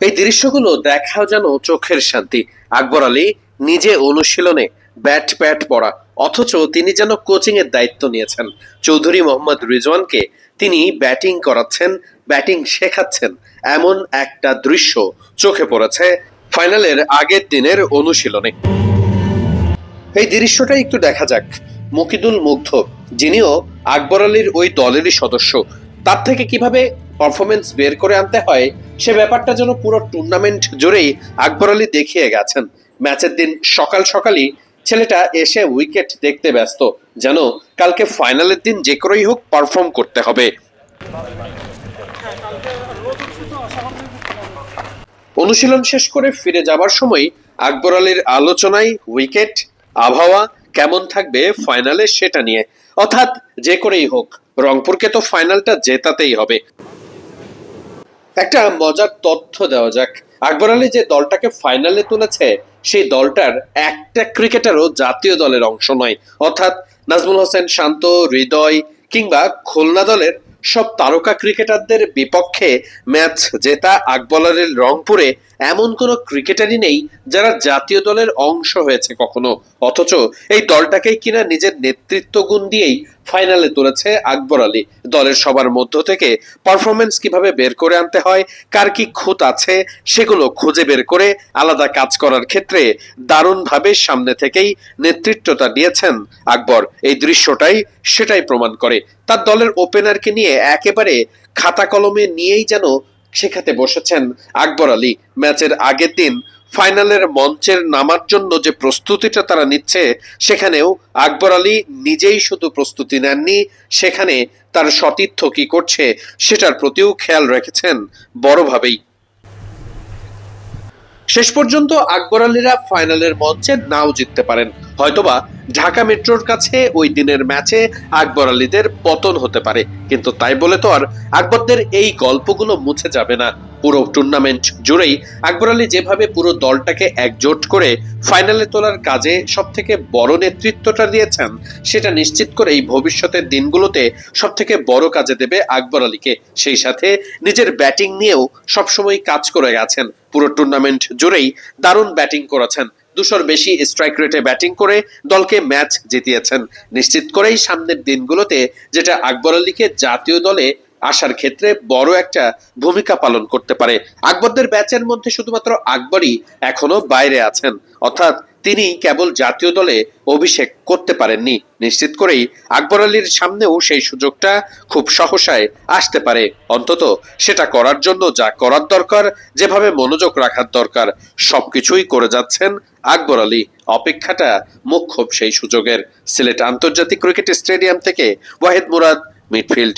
এই দৃশ্যগুলো দেখাও যেন চোখের শান্তি। আকবর আলী নিজে অনুশীলনে ব্যাট প্যাট পড়া, অথচ তিনি যেন কোচিং এর দায়িত্ব নিয়েছেন। চৌধুরী মোহাম্মদ রিজওয়ানকে তিনি ব্যাটিং করাচ্ছেন, ব্যাটিং শেখাচ্ছেন, এমন একটা দৃশ্য চোখে পড়েছে ফাইনালের আগের দিনের অনুশীলনে। এই দৃশ্যটা একটু দেখা যাক। মুকিদুল মুগ্ধ, যিনিও আকবর আলীর ওই দলেরই সদস্য, তার থেকে কিভাবে পারফরমেন্স বের করে আনতে হয় সে ব্যাপারটা যেন পুরো টুর্নামেন্ট জুড়েই আকবর আলী দেখিয়ে গেছেন। ম্যাচের দিন সকাল সকালই ছেলেটা এসে উইকেট দেখতে ব্যস্ত, যেন কালকে ফাইনালের দিন যে করেই হোক পারফর্ম করতে হবে। অনুশীলন শেষ করে ফিরে যাবার সময় আকবর আলীর আলোচনায় উইকেট, আবহাওয়া কেমন থাকবে ফাইনালে সেটা নিয়ে। অর্থাৎ যে করেই হোক রংপুরকে তো ফাইনালটা জেতাতেই হবে। একটা মজার তথ্য দেওয়া যাক, আকবর আলী যে দলটাকে ফাইনালে তুলেছে সেই দলটার একটা ক্রিকেটারও জাতীয় দলের অংশ নয়। অর্থাৎ নাজমুল হোসেন শান্ত, হৃদয় কিংবা খুলনা দলের সব তারকা ক্রিকেটারদের বিপক্ষে ম্যাচ জেতা আকবর আলীর রংপুরে এমন কোনো ক্রিকেটারই নেই যারা জাতীয় দলের অংশ হয়েছে কখনো। অথচ এই দলটাকেই কিনা নিজের নেতৃত্ব গুণ দিয়েই ফাইনালে তুলেছে আকবর আলী। দলের সবার মধ্য থেকে পারফরমেন্স কিভাবে বের করে আনতে হয়, কার কি খুঁত আছে সেগুলো খুঁজে বের করে আলাদা কাজ করার ক্ষেত্রে দারুণভাবে সামনে থেকেই নেতৃত্বটা দিয়েছেন আকবর। এই দৃশ্যটাই সেটাই প্রমাণ করে। তার দলের ওপেনারকে নিয়ে একেবারে খাতা কলমে নিয়েই যেন শেখাতে বসেছেন আকবর আলী। ম্যাচের আগের দিন ফাইনালের মঞ্চের নামার জন্য যে প্রস্তুতিটা তারা নিচ্ছে, সেখানেও আকবর আলী নিজেই শুধু প্রস্তুতি নেননি, সেখানে তার সতীর্থ কি করছে সেটার প্রতিও খেয়াল রেখেছেন বড়ভাবেই। শেষ পর্যন্ত আকবর আলীরা ফাইনালের মঞ্চে নাও জিততে পারেন, হয়তোবা ঢাকা মেট্রোর কাছে ওই দিনের ম্যাচে আকবর আলীদের পতন হতে পারে, কিন্তু তাই বলে তো আর আকবরদের এই গল্পগুলো মুছে যাবে না। পুরো টুর্নামেন্ট জুড়েই আকবর আলী যেভাবে পুরো দলটাকে একজোট করে ফাইনালে তোলার কাজে সব থেকে বড় নেতৃত্বটা দিয়েছেন, সেটা নিশ্চিত করেই ভবিষ্যতের দিনগুলোতে সব থেকে বড় কাজে দেবে আকবর আলীকে। সেই সাথে নিজের ব্যাটিং নিয়েও সবসময় কাজ করে গেছেন। পুরো টুর্নামেন্ট জুড়েই দারুণ ব্যাটিং করেছেন, 200-র বেশি স্ট্রাইক রেটে ব্যাটিং করে দলকে ম্যাচ জিতিয়েছেন। নিশ্চিত করেই সামনের দিনগুলোতে যেটা আকবর আলীকে জাতীয় দলে আসার ক্ষেত্রে বড় একটা ভূমিকা পালন করতে পারে। আকবরদের ব্যাচের মধ্যে শুধুমাত্র আকবরই এখনো বাইরে আছেন, অর্থাৎ তিনি কেবল জাতীয় দলে অভিষেক করতে পারেননি। নিশ্চিত করেই আকবর আলীর সামনেও সেই সুযোগটা খুব সহসায় আসতে পারে। অন্তত সেটা করার জন্য যা করার দরকার, যেভাবে মনোযোগ রাখার দরকার, সবকিছুই করে যাচ্ছেন আকবর আলী। অপেক্ষাটা মুখ্য সেই সুযোগের। সিলেট আন্তর্জাতিক ক্রিকেট স্টেডিয়াম থেকে ওয়াহিদ মুরাদ, মিডফিল্ড।